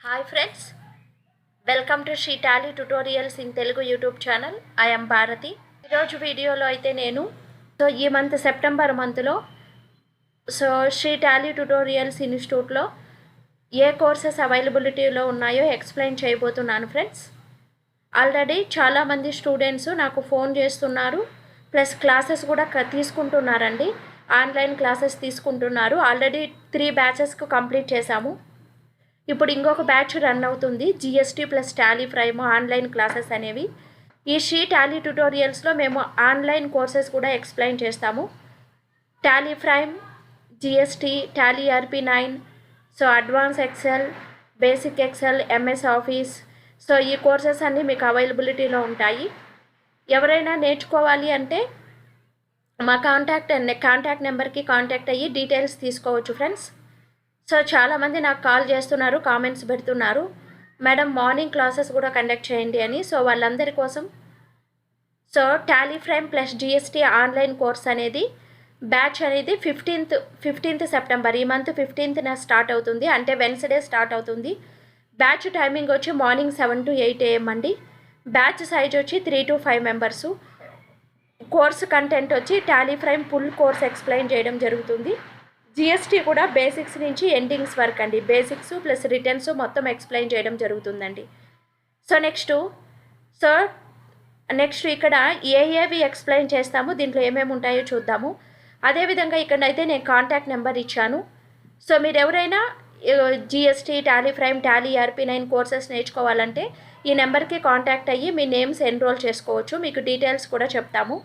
Hi friends, welcome to She Tally Tutorials in Telugu YouTube channel. I am Bharati. ఈరోజు వీడియోలో అయితే నేను ఈ మంత్ సెప్టెంబర్ మంత్లో She Tally Tutorials ఇన్స్టిట్యూట్లో ఏ కోర్సెస్ అవైలబిలిటీలో ఉన్నాయో ఎక్స్ప్లెయిన్ చేయబోతున్నాను ఫ్రెండ్స్. ఆల్రెడీ చాలామంది స్టూడెంట్స్ నాకు ఫోన్ చేస్తున్నారు, ప్లస్ క్లాసెస్ కూడా తీసుకుంటున్నారండి. ఆన్లైన్ క్లాసెస్ తీసుకుంటున్నారు. ఆల్రెడీ 3 బ్యాచెస్కు కంప్లీట్ చేశాము. ఇప్పుడు ఇంకొక బ్యాచ్ రన్ అవుతుంది, GST plus Tally Prime online classes అనేవి. ఈ షీ టాలీ ట్యుటోరియల్స్లో మేము ఆన్లైన్ కోర్సెస్ కూడా ఎక్స్ప్లెయిన్ చేస్తాము. Tally Prime, GST, Tally RP9, advance Excel, basic Excel, MS Office. ఈ కోర్సెస్ అన్నీ మీకు అవైలబిలిటీలో ఉంటాయి. ఎవరైనా నేర్చుకోవాలి అంటే మా కాంటాక్ట్ నెంబర్కి కాంటాక్ట్ అయ్యి డీటెయిల్స్ తీసుకోవచ్చు ఫ్రెండ్స్. చాలామంది నాకు కాల్ చేస్తున్నారు, కామెంట్స్ పెడుతున్నారు, మేడం మార్నింగ్ క్లాసెస్ కూడా కండక్ట్ చేయండి అని. వాళ్ళందరి కోసం Tally prime plus GST online course అనేది బ్యాచ్ అనేది 15th సెప్టెంబర్, ఈ మంత్ 15th స్టార్ట్ అవుతుంది, అంటే వెన్స్డే స్టార్ట్ అవుతుంది. బ్యాచ్ టైమింగ్ వచ్చి మార్నింగ్ 7 to 8 AM అండి. బ్యాచ్ సైజ్ వచ్చి 3 to 5 మెంబర్సు. కోర్స్ కంటెంట్ వచ్చి Tally prime full course explain చేయడం జరుగుతుంది. GST కూడా బేసిక్స్ నుంచి ఎండింగ్స్ వరకు అండి, బేసిక్స్ ప్లస్ రిటర్న్స్ మొత్తం ఎక్స్ప్లెయిన్ చేయడం జరుగుతుందండి. నెక్స్ట్ ఇక్కడ ఏవి ఎక్స్ప్లెయిన్ చేస్తాము, దీంట్లో ఏమేమి ఉంటాయో చూద్దాము. అదేవిధంగా ఇక్కడైతే నేను కాంటాక్ట్ నెంబర్ ఇచ్చాను. మీరు ఎవరైనా GST, Tally prime, Tally RP9 courses నేర్చుకోవాలంటే ఈ నెంబర్కి కాంటాక్ట్ అయ్యి మీ నేమ్స్ ఎన్రోల్ చేసుకోవచ్చు. మీకు డీటెయిల్స్ కూడా చెప్తాము.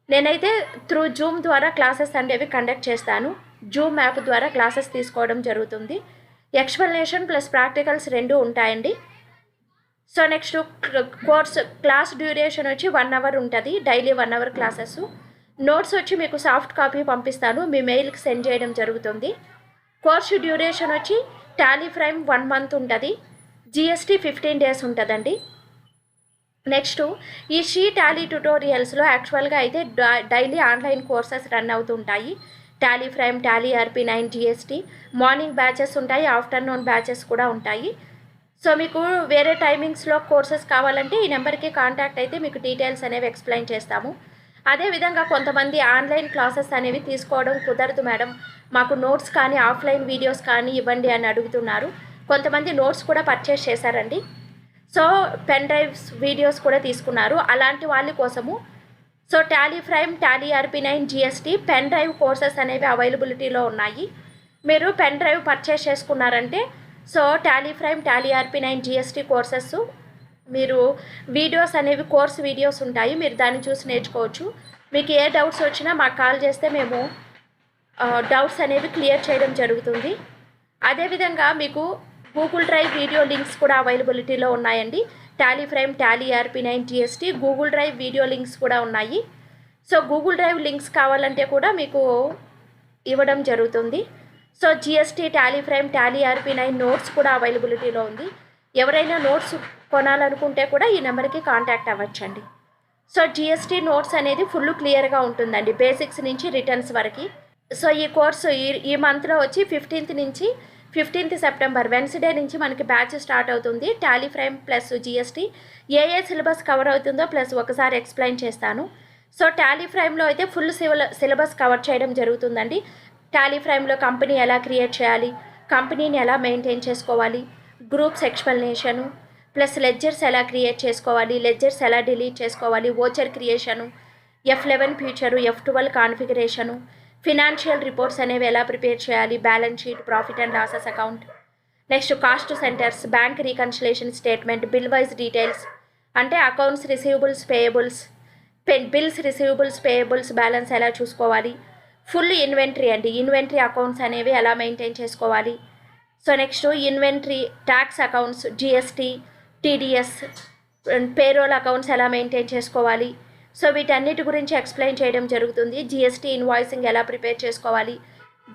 నేనైతే త్రూ జూమ్ ద్వారా క్లాసెస్ అనేవి కండక్ట్ చేస్తాను. జూమ్ యాప్ ద్వారా క్లాసెస్ తీసుకోవడం జరుగుతుంది. ఎక్స్ప్లెనేషన్ ప్లస్ ప్రాక్టికల్స్ 2 ఉంటాయండి. నెక్స్ట్ క్లాస్ డ్యూరేషన్ వచ్చి 1 hour ఉంటుంది, డైలీ 1 hour క్లాసెస్. నోట్స్ వచ్చి మీకు సాఫ్ట్ కాపీ పంపిస్తాను, మీ మెయిల్కి సెండ్ చేయడం జరుగుతుంది. కోర్సు డ్యూరేషన్ వచ్చి టాలీ ప్రైమ్ 1 month ఉంటుంది, GST 15 days ఉంటుందండి. నెక్స్ట్ ఈ షీ టాలీ ట్యుటోరియల్స్లో యాక్చువల్గా అయితే డైలీ ఆన్లైన్ కోర్సెస్ రన్ అవుతుంటాయి. Tally prime, Tally RP9, GST morning batches ఉంటాయి, ఆఫ్టర్నూన్ బ్యాచెస్ కూడా ఉంటాయి. మీకు వేరే టైమింగ్స్లో కోర్సెస్ కావాలంటే ఈ నెంబర్కి కాంటాక్ట్ అయితే మీకు డీటెయిల్స్ అనేవి ఎక్స్ప్లెయిన్ చేస్తాము. అదేవిధంగా కొంతమంది ఆన్లైన్ క్లాసెస్ అనేవి తీసుకోవడం కుదరదు మేడం, మాకు నోట్స్ కానీ ఆఫ్లైన్ వీడియోస్ కానీ ఇవ్వండి అని అడుగుతున్నారు. కొంతమంది నోట్స్ కూడా పర్చేస్ చేశారండి, పెన్ డ్రైవ్స్, వీడియోస్ కూడా తీసుకున్నారు. అలాంటి వాళ్ళ కోసము Tally prime, Tally RP9, GST pen drive courses అనేవి అవైలబిలిటీలో ఉన్నాయి. మీరు పెన్ డ్రైవ్ పర్చేస్ చేసుకున్నారంటే Tally prime, Tally RP9, GST courses మీరు వీడియోస్ అనేవి కోర్స్ వీడియోస్ ఉంటాయి, మీరు దాన్ని చూసి నేర్చుకోవచ్చు. మీకు ఏ డౌట్స్ వచ్చినా మాకు కాల్ చేస్తే మేము డౌట్స్ అనేవి క్లియర్ చేయడం జరుగుతుంది. అదేవిధంగా మీకు గూగుల్ డ్రైవ్ వీడియో లింక్స్ కూడా అవైలబిలిటీలో ఉన్నాయండి. Tally prime, Tally RP9, GST Google drive video links కూడా ఉన్నాయి. గూగుల్ డ్రైవ్ లింక్స్ కావాలంటే కూడా మీకు ఇవ్వడం జరుగుతుంది. GST, Tally prime, Tally RP9 notes కూడా అవైలబిలిటీలో ఉంది. ఎవరైనా నోట్స్ కొనాలనుకుంటే కూడా ఈ నెంబర్కి కాంటాక్ట్ అవ్వచ్చండి. GST నోట్స్ అనేది ఫుల్ క్లియర్గా ఉంటుందండి, బేసిక్స్ నుంచి రిటర్న్స్ వరకు. ఈ కోర్సు ఈ మంత్లో వచ్చి 15th సెప్టెంబర్ వెన్స్డే నుంచి మనకి బ్యాచ్ స్టార్ట్ అవుతుంది. టాలీ ప్రైమ్ ప్లస్ GST ఏ సిలబస్ కవర్ అవుతుందో ప్లస్ ఒకసారి ఎక్స్ప్లెయిన్ చేస్తాను. టాలీ ప్రైమ్లో అయితే ఫుల్ సిలబస్ కవర్ చేయడం జరుగుతుందండి. టాలీ ప్రైమ్లో కంపెనీ ఎలా క్రియేట్ చేయాలి, కంపెనీని ఎలా మెయింటైన్ చేసుకోవాలి, గ్రూప్స్ ఎక్స్ప్లెనేషను, ప్లస్ లెడ్జర్స్ ఎలా క్రియేట్ చేసుకోవాలి, లెడ్జర్స్ ఎలా డిలీట్ చేసుకోవాలి, voucher creation, F11 future, F12 configuration, financial reports అనేవి ఎలా ప్రిపేర్ చేయాలి, balance sheet, profit and losses account, next cost centres, bank reconciliation statement, bill wise details అంటే accounts receivables, payables, bills receivables, payables balance ఎలా చూసుకోవాలి, full inventory అండి, inventory accounts అనేవి ఎలా maintain చేసుకోవాలి. Next inventory, tax accounts, GST, TDS, payroll accounts ఎలా maintain చేసుకోవాలి. వీటన్నిటి గురించి ఎక్స్ప్లెయిన్ చేయడం జరుగుతుంది. GST ఇన్వాయిసింగ్ ఎలా ప్రిపేర్ చేసుకోవాలి,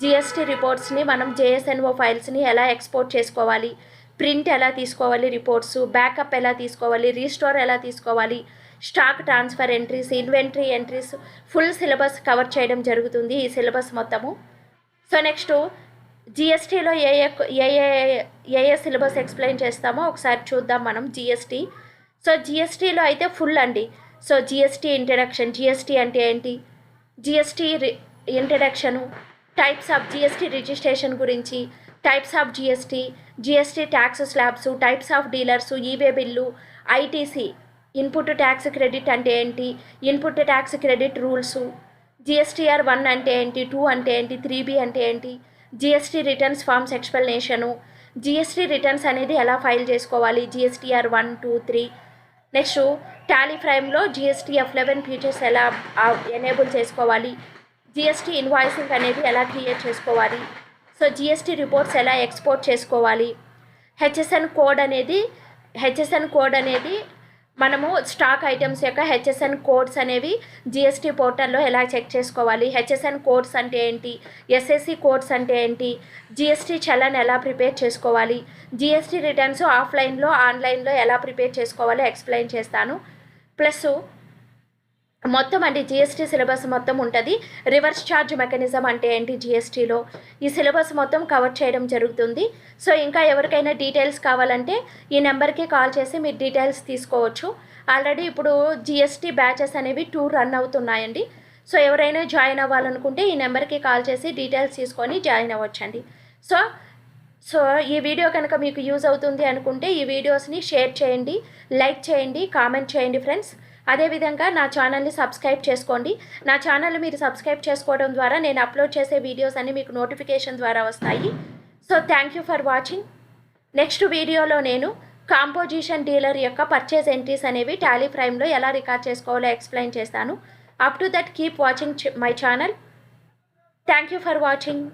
GST రిపోర్ట్స్ని మనం JSNO ఫైల్స్ని ఎలా ఎక్స్పోర్ట్ చేసుకోవాలి, ప్రింట్ ఎలా తీసుకోవాలి, రిపోర్ట్స్ బ్యాకప్ ఎలా తీసుకోవాలి, రీస్టోర్ ఎలా తీసుకోవాలి, stock transfer entries, inventory entries, full syllabus cover చేయడం జరుగుతుంది ఈ సిలబస్ మొత్తము. నెక్స్ట్ జిఎస్టీలో ఏ సిలబస్ ఎక్స్ప్లెయిన్ చేస్తామో ఒకసారి చూద్దాం మనం. జిఎస్టీ, సో జిఎస్టీలో అయితే ఫుల్ అండి. సో జిఎస్టీ ఇంట్రడక్షన్, జిఎస్టీ అంటే ఏంటి, GST introduction, types of GST registration గురించి, types of GST, GST tax slabs, types of dealers, e-way bill, ITC input tax credit అంటే ఏంటి, input tax credit rules, GSTR 1 అంటే ఏంటి, 2 అంటే ఏంటి, 3B అంటే ఏంటి, జిఎస్టీ returns forms explanation, GST returns అనేది ఎలా ఫైల్ చేసుకోవాలి, జిఎస్టీఆర్ 1, 2, 3. నెక్స్ట్ టాలీ ఫ్రైమ్లో జిఎస్టీ F11 ఫీచర్స్ ఎలా ఎనేబుల్ చేసుకోవాలి, జిఎస్టీ ఇన్వాయిసింగ్ అనేది ఎలా క్రియేట్ చేసుకోవాలి, సో జిఎస్టీ రిపోర్ట్స్ ఎలా ఎక్స్పోర్ట్ చేసుకోవాలి, హెచ్ఎస్ఎన్ కోడ్ అనేది మనము స్టాక్ ఐటమ్స్ యొక్క హెచ్ఎస్ఎన్ కోడ్స్ అనేవి జిఎస్టీ పోర్టల్లో ఎలా చెక్ చేసుకోవాలి, హెచ్ఎస్ఎన్ కోడ్స్ అంటే ఏంటి, ఎస్ఎస్సి కోడ్స్ అంటే ఏంటి, జిఎస్టీ చలన్ ఎలా ప్రిపేర్ చేసుకోవాలి, జిఎస్టీ రిటర్న్స్ ఆఫ్లైన్లో ఆన్లైన్లో ఎలా ప్రిపేర్ చేసుకోవాలో ఎక్స్ప్లెయిన్ చేస్తాను. ప్లస్ మొత్తం అంటే జిఎస్టీ సిలబస్ మొత్తం ఉంటుంది. రివర్స్ ఛార్జ్ మెకానిజం అంటే ఏంటి జిఎస్టీలో, ఈ సిలబస్ మొత్తం కవర్ చేయడం జరుగుతుంది. సో ఇంకా ఎవరికైనా డీటెయిల్స్ కావాలంటే ఈ నెంబర్కి కాల్ చేసి మీరు డీటెయిల్స్ తీసుకోవచ్చు. ఆల్రెడీ ఇప్పుడు జిఎస్టీ బ్యాచెస్ అనేవి 2 రన్ అవుతున్నాయండి. సో ఎవరైనా జాయిన్ అవ్వాలనుకుంటే ఈ నెంబర్కి కాల్ చేసి డీటెయిల్స్ తీసుకొని జాయిన్ అవ్వచ్చండి. సో ఈ వీడియో కనుక మీకు యూజ్ అవుతుంది అనుకుంటే ఈ వీడియోస్ని షేర్ చేయండి, లైక్ చేయండి, కామెంట్ చేయండి ఫ్రెండ్స్. అదేవిధంగా నా ఛానల్ని సబ్స్క్రైబ్ చేసుకోండి. నా ఛానల్ మీరు సబ్స్క్రైబ్ చేసుకోవడం ద్వారా నేను అప్లోడ్ చేసే వీడియోస్ అన్ని మీకు నోటిఫికేషన్ ద్వారా వస్తాయి. So thank you for watching. Next వీడియోలో నేను కాంపోజిషన్ డీలర్ యొక్క పర్చేజ్ ఎంట్రీస్ అనేవి టాలీ ప్రైమ్లో ఎలా రికార్డ్ చేసుకోవాలో ఎక్స్ప్లెయిన్ చేస్తాను. Up to that keep watching my channel. Thank you for watching.